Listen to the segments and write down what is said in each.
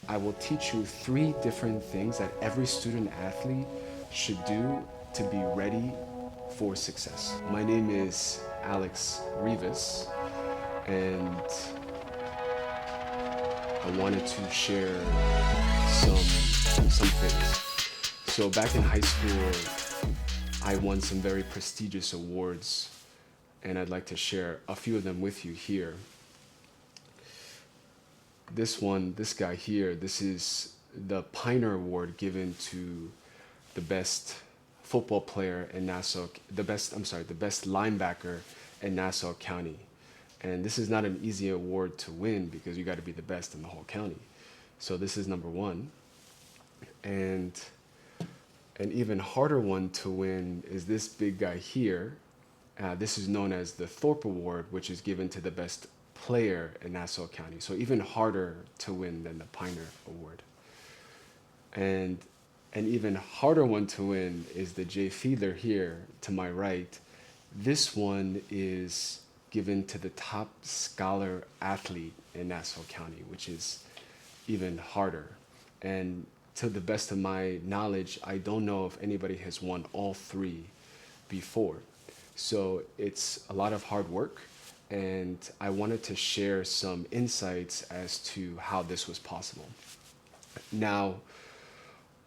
I will teach you 3 different things that every student athlete should do to be ready for success. My name is Alex Rivas, and I wanted to share some things. So back in high school, I won some very prestigious awards, and I'd like to share a few of them with you here. This guy here, this is the Pioneer Award given to the best football player in Nassau, the best linebacker in Nassau County. And this is not an easy award to win because you got to be the best in the whole county. So this is number one. And an even harder one to win is this big guy here. This is known as the Thorpe Award, which is given to the best player in Nassau County. So even harder to win than the Pioneer Award. And an even harder one to win is the Jay Fiedler here to my right. This one is given to the top scholar athlete in Nassau County, which is even harder. And to the best of my knowledge, I don't know if anybody has won all 3 before. So it's a lot of hard work, and I wanted to share some insights as to how this was possible. Now,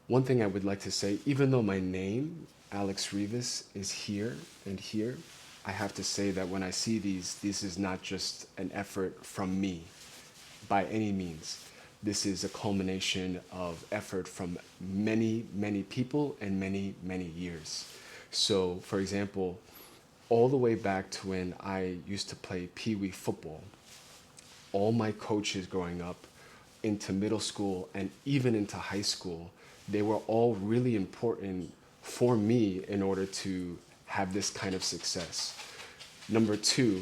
one thing I would like to say, even though my name, Alex Rivas, is here and here, I have to say that when I see these, this is not just an effort from me by any means. This is a culmination of effort from many, many people and many, many years. So, for example, all the way back to when I used to play Pee Wee football, all my coaches growing up into middle school and even into high school, they were all really important for me in order to have this kind of success. Number 2,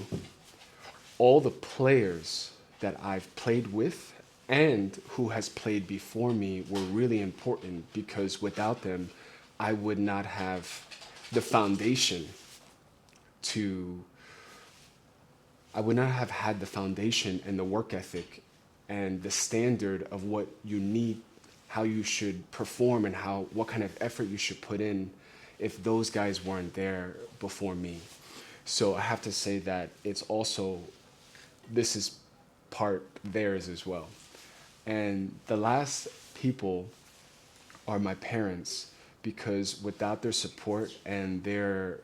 all the players that I've played with and who has played before me were really important because without them, I would not have the foundation to, I would not have had the foundation and the work ethic and the standard of what you need, how you should perform and what kind of effort you should put in if those guys weren't there before me. So I have to say that it's also, this is part theirs as well. And the last people are my parents, because without their support and their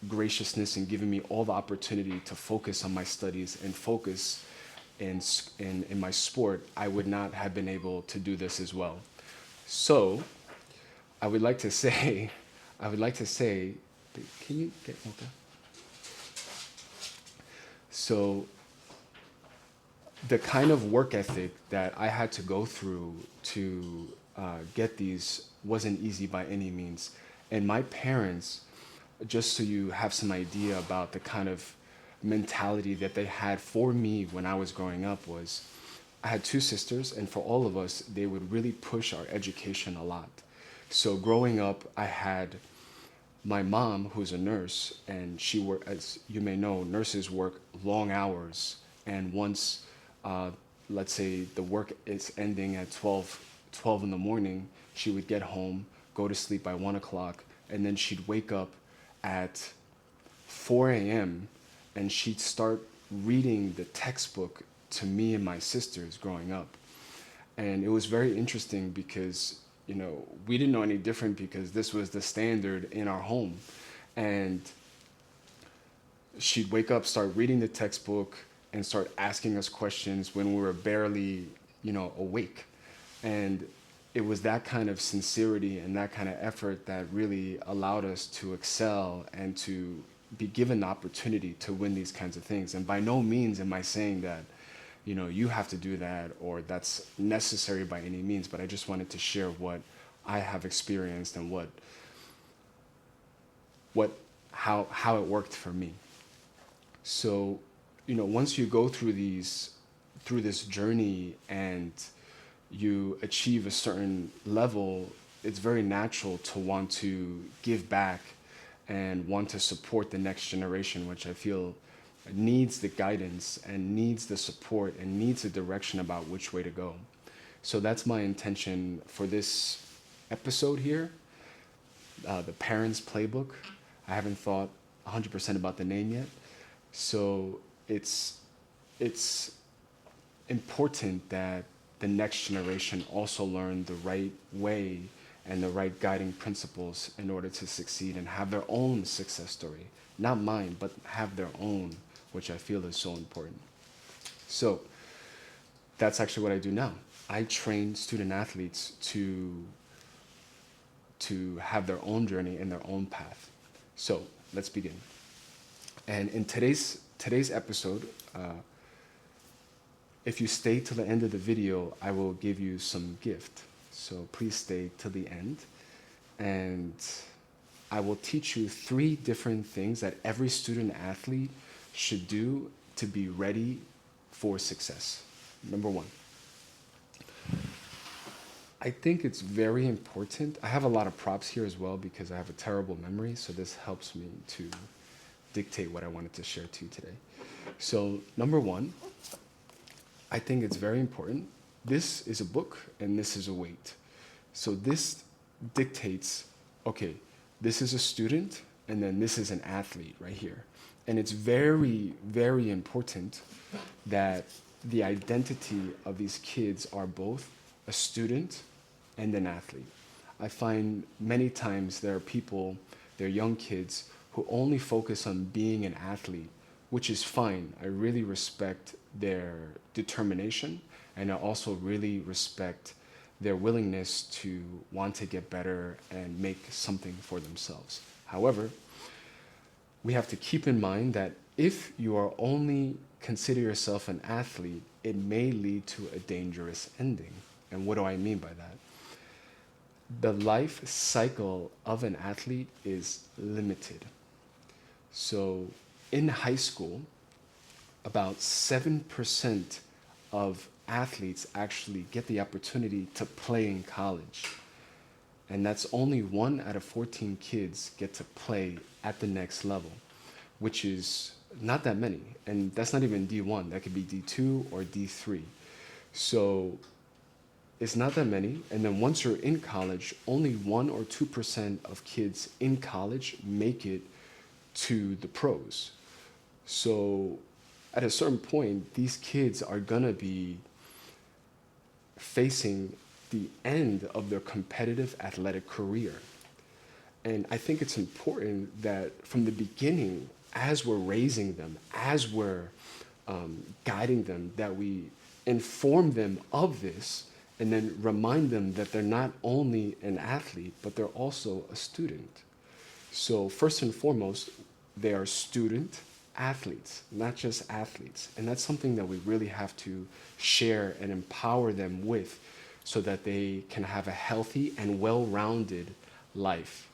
graciousness in giving me all the opportunity to focus on my studies and focus in my sport, I would not have been able to do this as well. So I would like to say, can you get Mocha? So the kind of work ethic that I had to go through to get these wasn't easy by any means. And my parents, just so you have some idea about the kind of mentality that they had for me when I was growing up, was I had 2 sisters, and for all of us, they would really push our education a lot. So growing up, I had my mom, who's a nurse, and she worked, as you may know, nurses work long hours, and once let's say the work is ending at 12 in the morning, she would get home, go to sleep by 1 o'clock, and then she'd wake up at 4 a.m. and she'd start reading the textbook to me and my sisters growing up. And it was very interesting because, you know, we didn't know any different because this was the standard in our home. And she'd wake up, start reading the textbook, and start asking us questions when we were barely, awake. And it was that kind of sincerity and that kind of effort that really allowed us to excel and to be given the opportunity to win these kinds of things. And by no means am I saying that, you have to do that or that's necessary by any means, but I just wanted to share what I have experienced and how it worked for me. So, once you go through this journey and you achieve a certain level, it's very natural to want to give back and want to support the next generation, which I feel needs the guidance and needs the support and needs the direction about which way to go. So that's my intention for this episode here, the Parents Playbook. I haven't thought 100% about the name yet. So it's important that the next generation also learn the right way and the right guiding principles in order to succeed and have their own success story. Not mine, but have their own, which I feel is so important. So that's actually what I do now. I train student athletes to have their own journey and their own path. So let's begin. And in today's episode, if you stay till the end of the video, I will give you some gift. So please stay till the end. And I will teach you 3 different things that every student athlete should do to be ready for success. Number 1. I think it's very important. I have a lot of props here as well because I have a terrible memory, so this helps me to dictate what I wanted to share to you today. So number 1, I think it's very important. This is a book and this is a weight. So this dictates, okay, this is a student and then this is an athlete right here. And it's very, very important that the identity of these kids are both a student and an athlete. I find many times there are people, they're young kids, who only focus on being an athlete, which is fine. I really respect their determination, and I also really respect their willingness to want to get better and make something for themselves. However, we have to keep in mind that if you are only consider yourself an athlete, it may lead to a dangerous ending. And what do I mean by that? The life cycle of an athlete is limited. So in high school, about 7% of athletes actually get the opportunity to play in college. And that's only 1 out of 14 kids get to play at the next level, which is not that many. And that's not even D1, that could be D2 or D3. So it's not that many. And then once you're in college, only 1 or 2% of kids in college make it to the pros. So at a certain point, these kids are gonna be facing the end of their competitive athletic career. And I think it's important that from the beginning, as we're raising them, as we're guiding them, that we inform them of this and then remind them that they're not only an athlete, but they're also a student. So first and foremost, they are student athletes, not just athletes. And that's something that we really have to share and empower them with so that they can have a healthy and well-rounded life.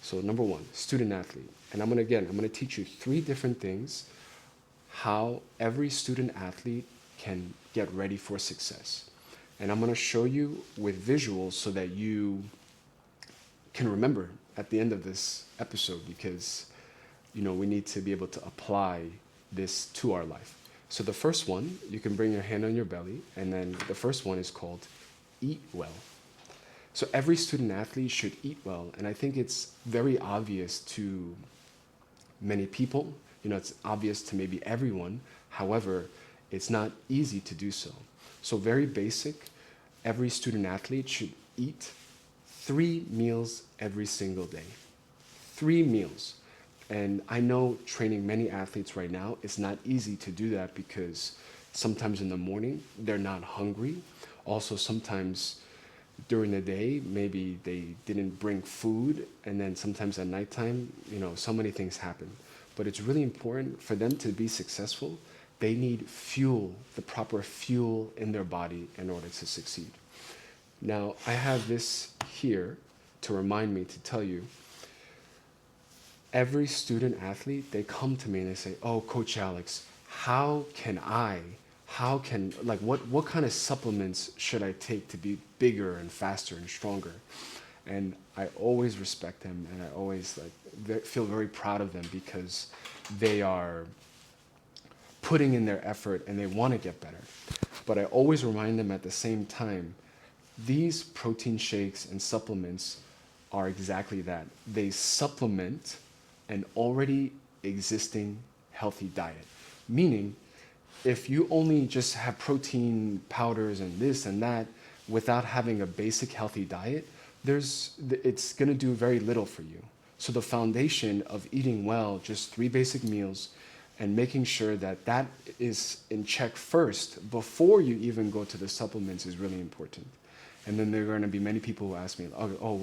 So number 1, student athlete. And I'm gonna teach you 3 different things how every student athlete can get ready for success. And I'm gonna show you with visuals so that you can remember at the end of this episode, because we need to be able to apply this to our life. So the first one, you can bring your hand on your belly, and then the first one is called eat well. So every student athlete should eat well, and I think it's very obvious to many people. It's obvious to maybe everyone. However, it's not easy to do so. So very basic, every student athlete should eat 3 meals every single day. 3 meals. And I know training many athletes right now, it's not easy to do that because sometimes in the morning, they're not hungry. Also, sometimes during the day, maybe they didn't bring food. And then sometimes at nighttime, so many things happen. But it's really important for them to be successful. They need fuel, the proper fuel in their body in order to succeed. Now, I have this here to remind me to tell you, every student athlete, they come to me and they say, oh, Coach Alex, what kind of supplements should I take to be bigger and faster and stronger? And I always respect them, and I always feel very proud of them because they are putting in their effort and they want to get better. But I always remind them at the same time, these protein shakes and supplements are exactly that. They supplement an already existing healthy diet. Meaning, if you only just have protein powders and this and that without having a basic healthy diet, it's going to do very little for you. So the foundation of eating well, just 3 basic meals, and making sure that that is in check first before you even go to the supplements is really important. And then there are going to be many people who ask me, oh,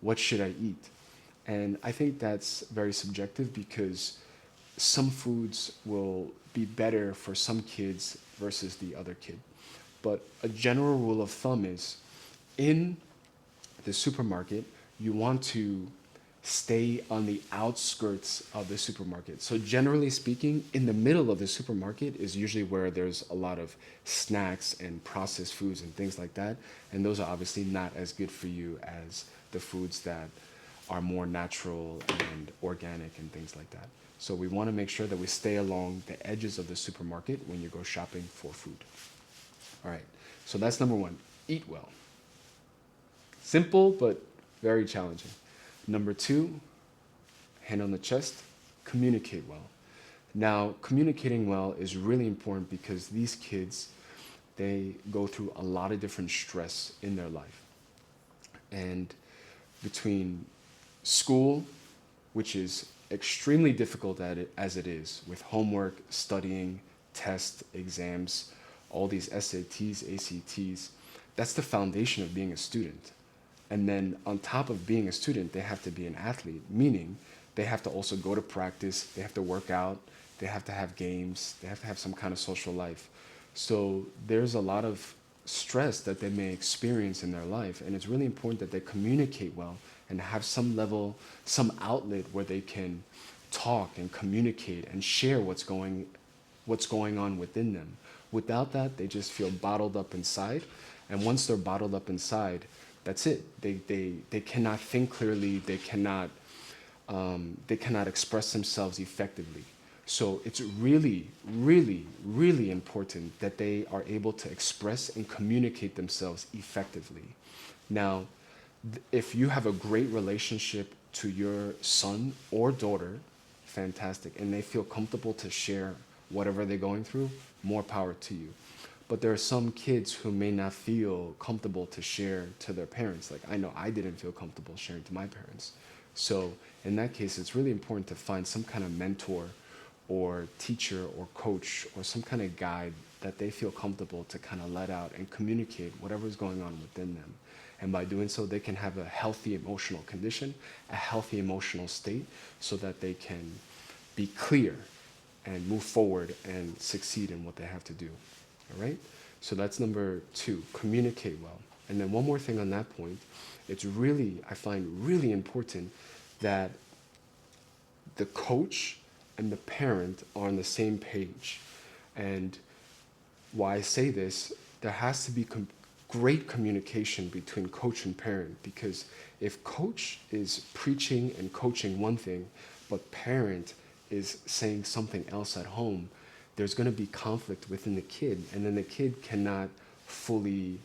what should I eat? And I think that's very subjective, because some foods will be better for some kids versus the other kid. But a general rule of thumb is, in the supermarket, you want to stay on the outskirts of the supermarket. So generally speaking, in the middle of the supermarket is usually where there's a lot of snacks and processed foods and things like that. And those are obviously not as good for you as the foods that are more natural and organic and things like that. So we want to make sure that we stay along the edges of the supermarket when you go shopping for food. All right, so that's number 1, eat well. Simple, but very challenging. Number 2, hand on the chest, communicate well. Now, communicating well is really important because these kids, they go through a lot of different stress in their life. And between school, which is extremely difficult at it as it is, with homework, studying, tests, exams, all these SATs, ACTs, that's the foundation of being a student. And then on top of being a student, they have to be an athlete, meaning they have to also go to practice, they have to work out, they have to have games, they have to have some kind of social life. So there's a lot of stress that they may experience in their life, and it's really important that they communicate well and have some level, some outlet where they can talk and communicate and share what's going on within them. Without that, they just feel bottled up inside, and once they're bottled up inside, that's it. They cannot think clearly. They cannot express themselves effectively. So it's really, really, really important that they are able to express and communicate themselves effectively. Now, if you have a great relationship to your son or daughter, fantastic, and they feel comfortable to share whatever they're going through, more power to you. But there are some kids who may not feel comfortable to share to their parents. Like, I know I didn't feel comfortable sharing to my parents. So in that case, it's really important to find some kind of mentor or teacher or coach or some kind of guide that they feel comfortable to kind of let out and communicate whatever's going on within them. And by doing so, they can have a healthy emotional condition, a healthy emotional state, so that they can be clear and move forward and succeed in what they have to do. All right? So that's number 2, communicate well. And then one more thing on that point, it's really, I find really important that the coach and the parent are on the same page. And why I say this, there has to be great communication between coach and parent, because if coach is preaching and coaching one thing, but parent is saying something else at home, there's going to be conflict within the kid, and then the kid cannot fully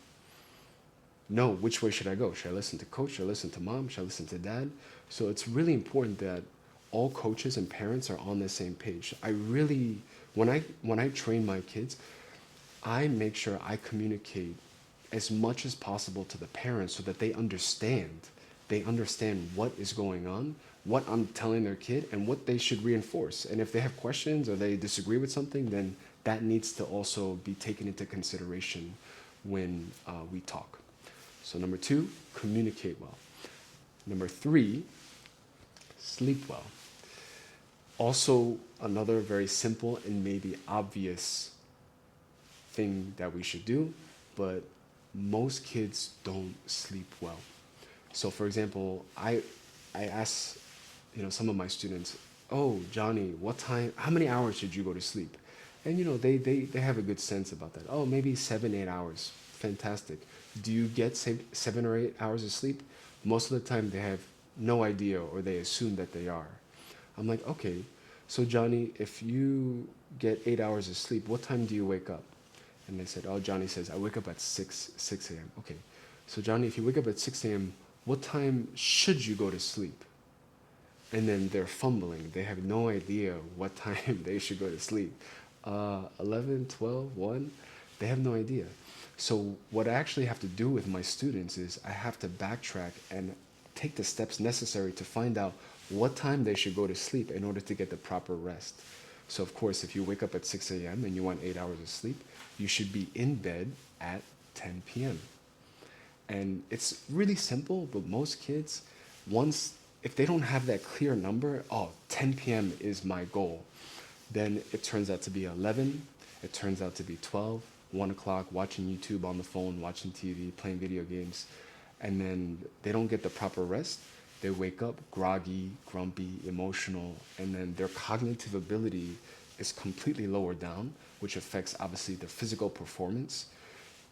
know which way should I go. Should I listen to coach? Should I listen to mom? Should I listen to dad? So it's really important that all coaches and parents are on the same page. I really, when I train my kids, I make sure I communicate as much as possible to the parents so that they understand what is going on, what I'm telling their kid, and what they should reinforce. And if they have questions or they disagree with something, then that needs to also be taken into consideration when we talk. So number 2, communicate well. Number 3, sleep well. Also, another very simple and maybe obvious thing that we should do, but most kids don't sleep well. So for example, I ask some of my students, oh, Johnny, how many hours did you go to sleep? And they have a good sense about that. Oh, maybe 7-8 hours. Fantastic. Do you get 7 or 8 hours of sleep? Most of the time they have no idea, or they assume that they are. I'm like, okay, so Johnny, if you get 8 hours of sleep, what time do you wake up? And they said, oh, Johnny says, I wake up at 6 a.m. Okay, so Johnny, if you wake up at 6 a.m., what time should you go to sleep? And then they're fumbling. They have no idea what time they should go to sleep. 11, 12, 1? They have no idea. So what I actually have to do with my students is I have to backtrack and take the steps necessary to find out what time they should go to sleep in order to get the proper rest. So of course, if you wake up at 6 a.m. and you want 8 hours of sleep, you should be in bed at 10 p.m. And it's really simple, but most kids, if they don't have that clear number, 10 p.m. is my goal, then it turns out to be 11, it turns out to be 12, 1 o'clock, watching YouTube on the phone, watching TV, playing video games, and then they don't get the proper rest. They wake up groggy, grumpy, emotional, and then their cognitive ability is completely lowered down, which affects obviously the physical performance,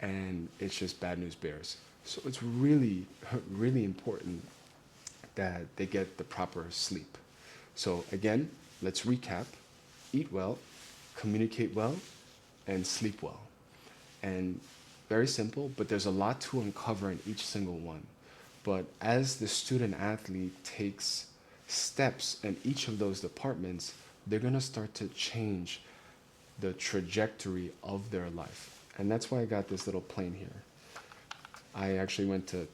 and it's just bad news bears. So it's really, really important that they get the proper sleep. So again, let's recap. Eat well, communicate well, and sleep well. And very simple, but there's a lot to uncover in each single one. But as the student athlete takes steps in each of those departments, they're gonna start to change the trajectory of their life. And that's why I got this little plane here. I actually went to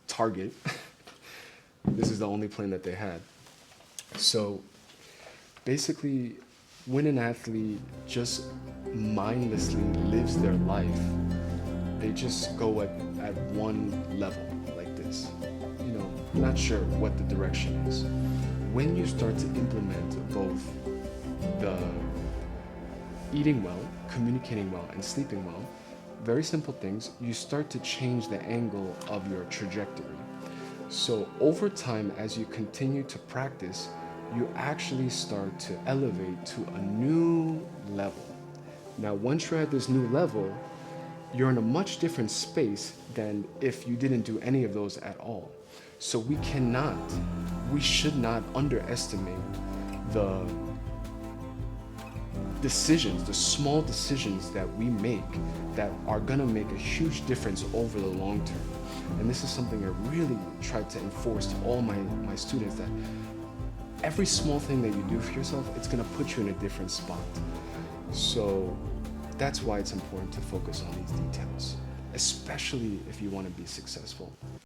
Target. This is the only plane that they had. So basically, when an athlete just mindlessly lives their life, they just go at one level like this, not sure what the direction is. When you start to implement both the eating well, communicating well, and sleeping well, very simple things, you start to change the angle of your trajectory. So over time, as you continue to practice, you actually start to elevate to a new level. Now, once you're at this new level, you're in a much different space than if you didn't do any of those at all. So we should not underestimate the decisions, the small decisions that we make that are gonna make a huge difference over the long term. And this is something I really try to enforce to all my students, that every small thing that you do for yourself, it's gonna put you in a different spot. So that's why it's important to focus on these details, especially if you want to be successful.